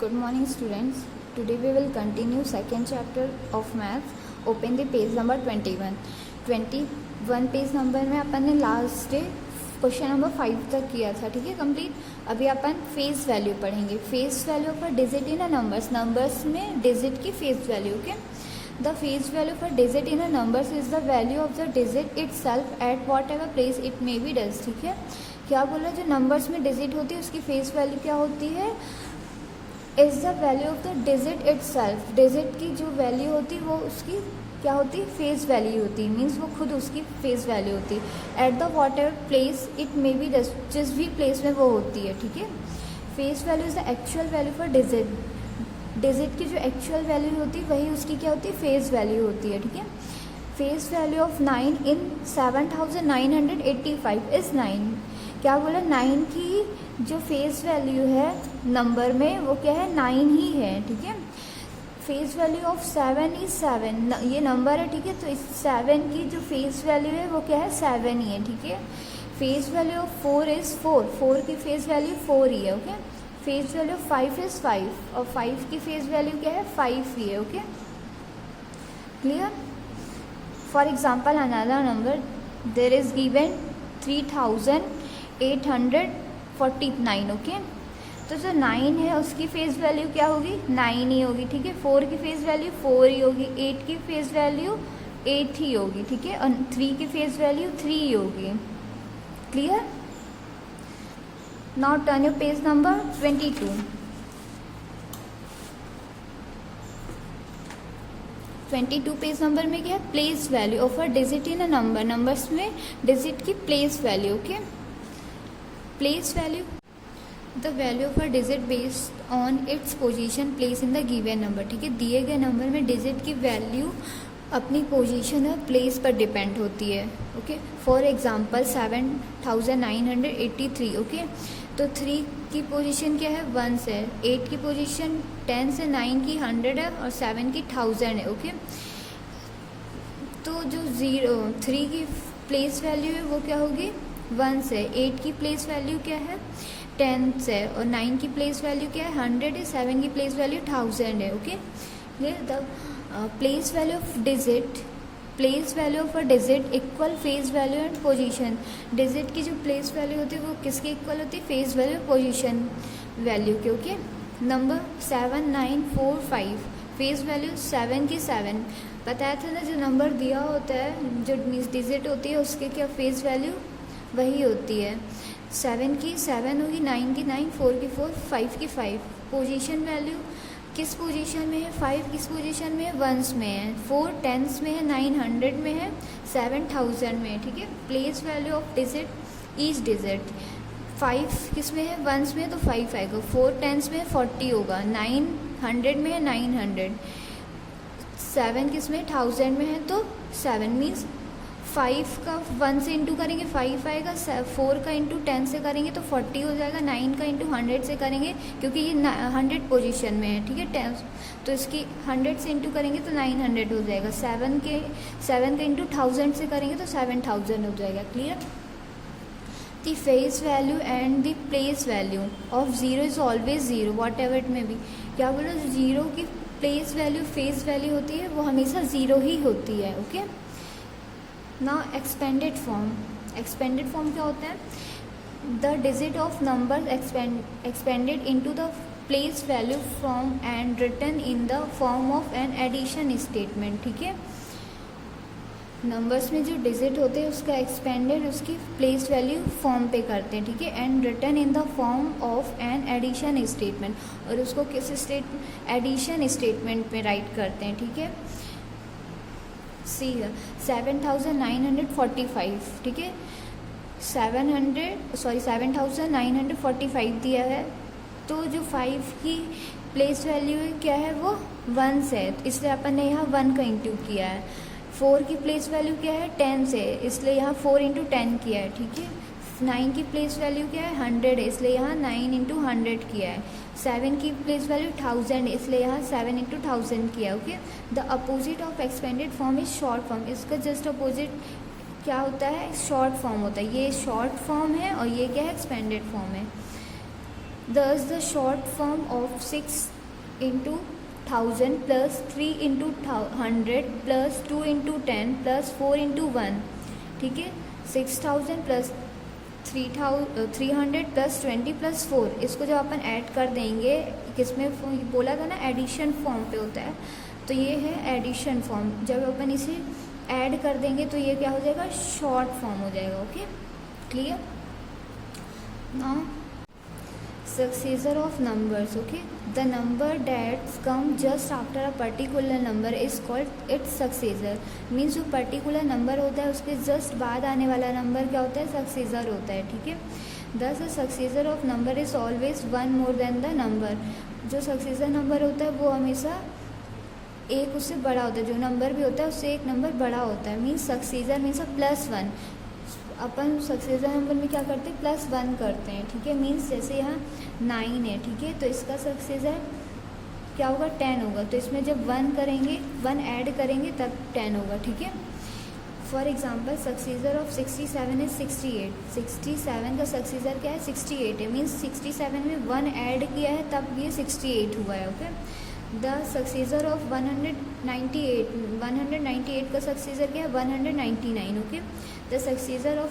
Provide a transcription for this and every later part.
Good morning students. Today we will continue second chapter of maths. Open the page number 21. 21 page number में अपन ने last day question number 5 तक किया था, ठीक है कंप्लीट. अभी अपन फेस वैल्यू पढ़ेंगे. Face value of a digit in a numbers में डिजिट की face value. Okay, the face value for digit in a numbers is the value of the digit itself at what ever place it may be does. ठीक है, क्या बोला, जो numbers में digit होती है उसकी फेस वैल्यू क्या होती है, is the value of the digit itself. Digit की जो वैल्यू होती है वो उसकी क्या होती है, फेस वैल्यू होती है. मीन्स वो खुद उसकी फेस वैल्यू होती है. At the what ever place it may be, जिस भी प्लेस में वो होती है. ठीक है, face value is the actual value for digit. Digit की जो एक्चुअल वैल्यू होती है वही उसकी क्या होती है, फेस वैल्यू होती है. ठीक है, face value of 9 in 7985 is 9. क्या बोला, 9 की जो फेस वैल्यू है नंबर में वो क्या है, 9 ही है. ठीक है, फेस वैल्यू ऑफ 7 इज 7. ये नंबर है, ठीक है, तो इस 7 की जो फेस वैल्यू है वो क्या है, 7 ही है. ठीक है, फेस वैल्यू ऑफ 4 इज़ 4. 4 की फेस वैल्यू 4 ही है. Okay, face value of 5 is 5 और 5 की फेस वैल्यू क्या है, 5 ही है. Okay, clear. For example another number, there is given 3849. Okay, तो जो 9 है उसकी फेस वैल्यू क्या होगी, 9 ही होगी. ठीक है, 4 की फेस वैल्यू 4 ही होगी, 8 की फेस वैल्यू 8 ही होगी. ठीक है, और 3 की फेस वैल्यू 3 ही होगी. Clear. Now turn your page number 22. 22 page number में क्या है, place value of a digit in a number. Numbers में डिजिट की place value. Okay, place value the value of a digit based on its position place in the given number. ठीक है, दिए गए number में डिजिट की value अपनी position और प्लेस पर डिपेंड होती है. Okay, for example 7983. ओके, तो 3 की पोजीशन क्या है, 1 से. 8 की पोजीशन 10 से. 9 की 100 है और 7 की 1000 है. ओके, तो जो 3 की प्लेस वैल्यू है वो क्या होगी, 1 से. 8 की प्लेस वैल्यू क्या है, 10 से. और 9 की प्लेस वैल्यू क्या है, 100 है. 7 की प्लेस वैल्यू 1000 है. ओके, ये the place value of digit, place value of a digit equal face value and position. Digit की जो प्लेस वैल्यू होती है वो किसके इक्वल होती है, फेस वैल्यू पोजीशन वैल्यू के. ओके, नंबर 7945 फेस वैल्यू 7 की 7. बताया था ना, जो नंबर दिया होता है, जो डिजिट होती है उसके क्या फेस वैल्यू वही होती है. 7 की 7 होगी, 9 की 9, 4 की 4, 5 की 5. पोजीशन वैल्यू किस पोजीशन में है, 5 किस पोजीशन में है, 1s में है. 4 10s में है, 9 100 में है, 7 1000 में है. ठीक है, place value of digit each digit. 5 किस में है, 1s में है तो 5 आएगा. 4 10s में है 40 होगा. 9 100 में है 900. 7 किस में 1000 में है तो 7. मीन्स 5 का 1 से इंटू करेंगे 5 आएगा. 4 का इंटू 10 से करेंगे तो 40 हो जाएगा. 9 का इंटू 100 से करेंगे क्योंकि ये 100 पोजीशन में है. ठीक है, 10 तो इसकी 100 से इंटू करेंगे तो 900 हो जाएगा. 7 का इंटू 1000 से करेंगे तो 7000 हो जाएगा. Clear. The face value and the place value of 0 is always 0 what ever it में बी. क्या बोलो, 0 की प्लेस वैल्यू फेस वैल्यू होती है वो हमेशा 0 ही होती है. Okay, now expanded form. Expanded form क्या होता है, the digit of number expanded into the place value from and written in the form of an addition statement. ठीक है, नंबर्स में जो डिजिट होते हैं उसका एक्सपेंडेड उसकी प्लेस वैल्यू फॉर्म पे करते हैं. ठीक है, and written in the form of an addition statement, और उसको किस एडिशन स्टेटमेंट में राइट करते हैं. ठीक है, सी 7945. ठीक है, 7945 दिया है, तो जो 5 की प्लेस वैल्यू है क्या है, वो 1 है, इसलिए अपन ने यहाँ 1 का इंटू किया है. 4 की प्लेस वैल्यू क्या है, 10 है, इसलिए यहाँ 4 इंटू 10 किया है. ठीक है, 9 की प्लेस वैल्यू क्या है, 100 है, इसलिए यहाँ 9 इंटू 100 किया है. 7 की प्लेस वैल्यू 1000 है, इसलिए यहाँ 7 इंटू 1000 किया. Okay, the opposite of expanded form is short form. इसका जस्ट अपोजिट क्या होता है, शॉर्ट फॉर्म होता है. ये शॉर्ट फॉर्म है और ये क्या है, एक्सपेंडेड फॉर्म है. Thus the short form of 6 into 1000 plus 3 into 100 plus 2 into 10 plus 4 into 1, ठीक है, 6000 प्लस 300 प्लस 20 प्लस 4, इसको जब अपन ऐड कर देंगे, किसमें बोला था ना एडिशन फॉर्म पे होता है, तो ये है एडिशन फॉर्म। जब अपन इसे ऐड कर देंगे तो ये क्या हो जाएगा, शॉर्ट फॉर्म हो जाएगा। Okay, clear. Now successor of numbers, okay, the number that come just after a particular number is called its successor, means जो particular number होता है उसके just बाद आने वाला नंबर क्या होता है, successor होता है, ठीक है। thus the successor of number is always one more than the number, जो successor नंबर होता है वो हमेशा एक उससे बड़ा होता है, जो नंबर भी होता है उससे एक नंबर बड़ा होता है, मीन्स सक्सेसर मीन्स +1। अपन सक्सेसर नंबर में क्या करते हैं, +1 करते हैं, ठीक है। मीन्स जैसे यहाँ 9 है, ठीक है, तो इसका सक्सेसर क्या होगा, 10 होगा, तो इसमें जब 1 करेंगे, 1 ऐड करेंगे तब 10 होगा, ठीक है। फॉर एग्जाम्पल सक्सेसर ऑफ 67 है 68, 67 का सक्सेसर क्या है, 68 है, मीन्स 67 में 1 ऐड किया है तब ये 68 हुआ है। ओके, द सक्सेसर ऑफ 198, 198 का सक्सेसर क्या है, 199। Okay, the successor of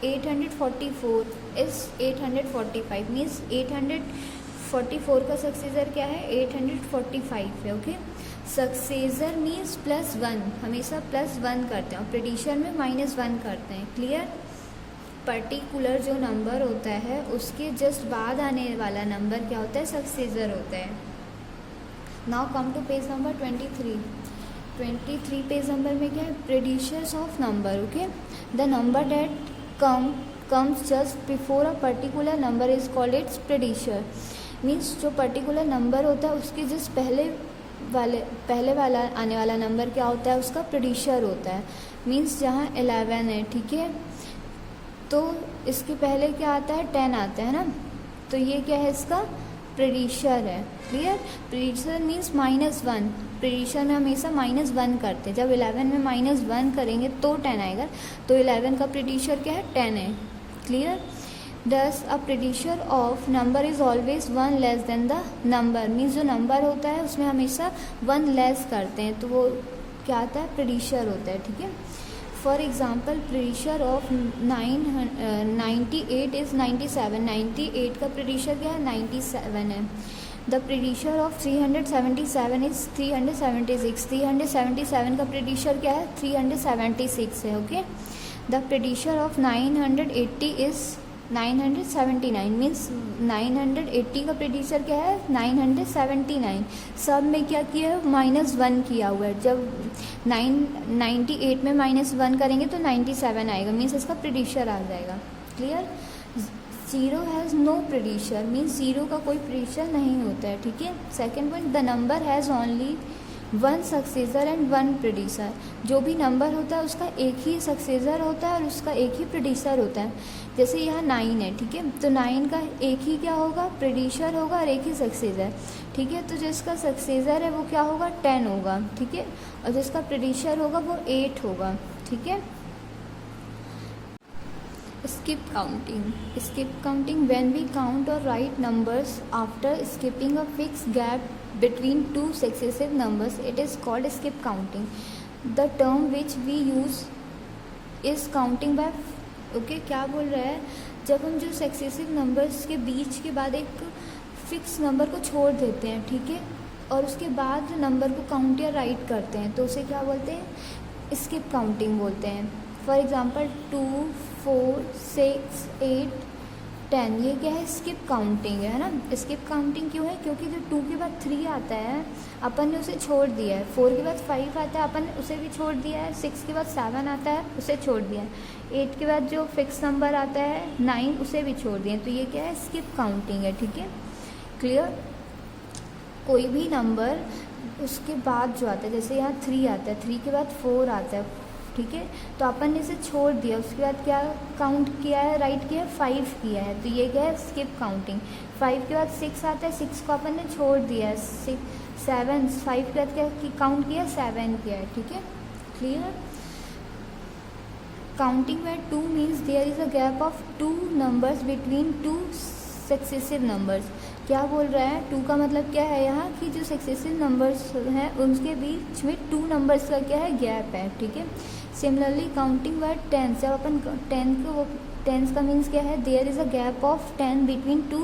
844 is 845, means 844 का सक्सेसर क्या है, 845 है। ओके, सक्सेसर मीन्स +1, हमेशा +1 करते हैं और प्रेडिशन में -1 करते हैं। क्लियर। पर्टिकुलर जो नंबर होता है उसके जस्ट बाद आने वाला नंबर क्या होता है, सक्सेसर होता है। Now come to page number 23 page number में क्या है, predecessors of number. Okay, the number that comes just before a particular number is called its predecessor, means जो पर्टिकुलर नंबर होता है उसके जस्ट पहले वाला आने वाला नंबर क्या होता है, उसका प्रेडिशर होता है। मीन्स जहाँ 11 है, ठीक है, तो इसके पहले क्या आता है, 10 आता है ना, तो ये क्या है, इसका प्रेडिशर है। क्लियर। प्रेडिशर मीन्स -1, प्रेडिशर में हमेशा -1 करते हैं, जब 11 में -1 करेंगे तो 10 आएगा, तो 11 का प्रेडिशर क्या है, 10 है। Clear. Thus a predecessor of number is always 1 less than the number, means जो नंबर होता है उसमें हमेशा 1 लेस करते हैं, तो वो क्या आता है, प्रेडिशर होता है, ठीक है। फॉर एग्जाम्पल प्रेडिशर ऑफ 98 इज़ 97, 98 का प्रेडिशर क्या है, 97 है। द प्रेडिशर ऑफ 377 इज़ 376, 377 का प्रेडिशर क्या है, 376 है। Okay, the predecessor of 980 is 979, means 980 का प्रेडिशर क्या है, 979। सब में क्या किया है, -1 किया हुआ है, जब 98 में -1 करेंगे तो 97 आएगा, मीन्स इसका प्रेडिशर आ जाएगा। क्लियर। 0 हैज़ नो प्रेडिशर, मीन्स 0 का कोई प्रेडिशर नहीं होता है, ठीक है। Second point, the number has only 1 successor and 1 प्रेडिसर, जो भी नंबर होता है उसका एक ही सक्सेसर होता है और उसका एक ही प्रेडिसर होता है। जैसे यहाँ 9 है, ठीक है, तो 9 का एक ही क्या होगा, प्रेडिसर होगा और एक ही सक्सेसर, ठीक है। तो जिसका सक्सेसर है वो क्या होगा, 10 होगा, ठीक है, और जिसका प्रेडिसर होगा वो 8 होगा, ठीक है। skip counting when we count or write numbers after skipping a fixed gap between two successive numbers, it is called skip counting. The term which we use is counting by okay, क्या बोल रहा है, जब हम जो successive numbers के बीच के बाद एक फिक्स नंबर को छोड़ देते हैं, ठीक है, और उसके बाद नंबर को काउंट या राइट करते हैं तो उसे क्या बोलते हैं, स्किप काउंटिंग बोलते हैं। फॉर एग्जांपल 2, 4, 6, 8, 10, ये क्या है, स्किप काउंटिंग है ना। स्किप काउंटिंग क्यों है, क्योंकि जो 2 के बाद 3 आता है अपन ने उसे छोड़ दिया है, 4 के बाद 5 आता है अपन ने उसे भी छोड़ दिया है, 6 के बाद 7 आता है उसे छोड़ दिया है, 8 के बाद जो फिक्स नंबर आता है 9 उसे भी छोड़ दिया, तो ये क्या है, स्किप काउंटिंग है, ठीक है। क्लियर। कोई भी नंबर उसके बाद जो आता है, जैसे यहाँ 3 आता है, 3 के बाद 4 आता है, ठीक है, तो अपन ने इसे छोड़ दिया, उसके बाद क्या काउंट किया है, राइट किया है, 5 किया है, तो ये क्या है, स्किप काउंटिंग। 5 के बाद 6 आता है, 6 को अपन ने छोड़ दिया है, 7, 5 के बाद क्या काउंट किया, 7 किया है, ठीक है। Clear. Counting by 2 means there is a gap of 2 numbers between 2 successive numbers. क्या बोल रहा है, 2 का मतलब क्या है यहाँ कि जो सक्सेसिव नंबर्स हैं उनके बीच में 2 नंबर्स का क्या है, गैप है, ठीक है। सिमिलरली काउंटिंग बाय टेंस, जब अपन टेंस का मीन्स क्या है, there is a gap of 10 between 2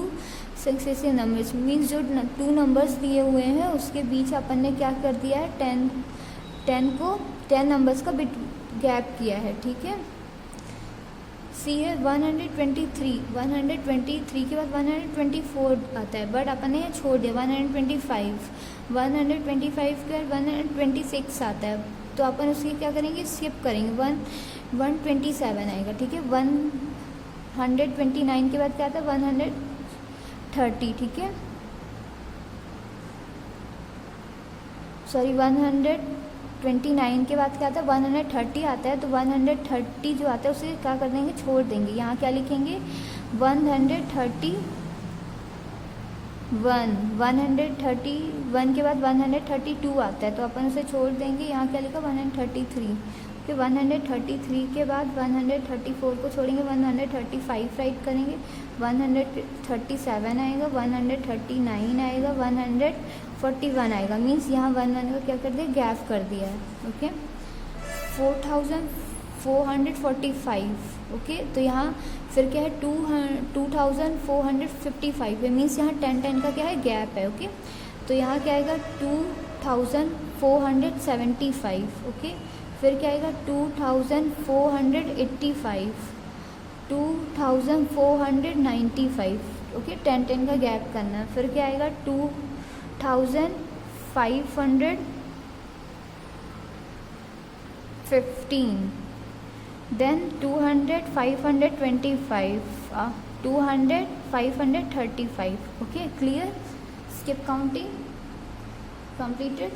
successive numbers, means जो 2 नंबर्स दिए हुए हैं उसके बीच अपन ने क्या कर दिया है, 10 नंबर्स का गैप किया है, ठीक है। सी है 123 के बाद 124 आता है, बट अपन ने छोड़ दिया 125 के बाद 126 आता है, तो अपन उसकी क्या करेंगे, स्किप करेंगे, 127 आएगा, ठीक है। 129 के बाद क्या आता है, 130, ठीक है, सॉरी 129 के बाद क्या आता है, 130 आता है, तो 130 जो आता है उसे क्या कर देंगे, छोड़ देंगे। यहाँ क्या लिखेंगे, 131 के बाद 132 आता है, तो अपन उसे छोड़ देंगे। यहाँ क्या लिखा, 133, फिर 133 के बाद 134 को छोड़ेंगे, 135 राइट करेंगे, 137 आएगा, 139 आएगा, 141 आएगा, मीन्स यहाँ 1 का क्या कर दिया, गैप कर दिया है, ओके। 4445, ओके, तो यहाँ फिर क्या है, 2455 है, मीन्स यहाँ 10 का क्या है, गैप है, ओके। तो यहाँ क्या आएगा, 2475, ओके। फिर क्या आएगा, 2485, 2495, ओके, 10 का गैप करना है। फिर क्या आएगा, 2515, then 200, 525, 200, 535, okay, clear. Skip counting completed.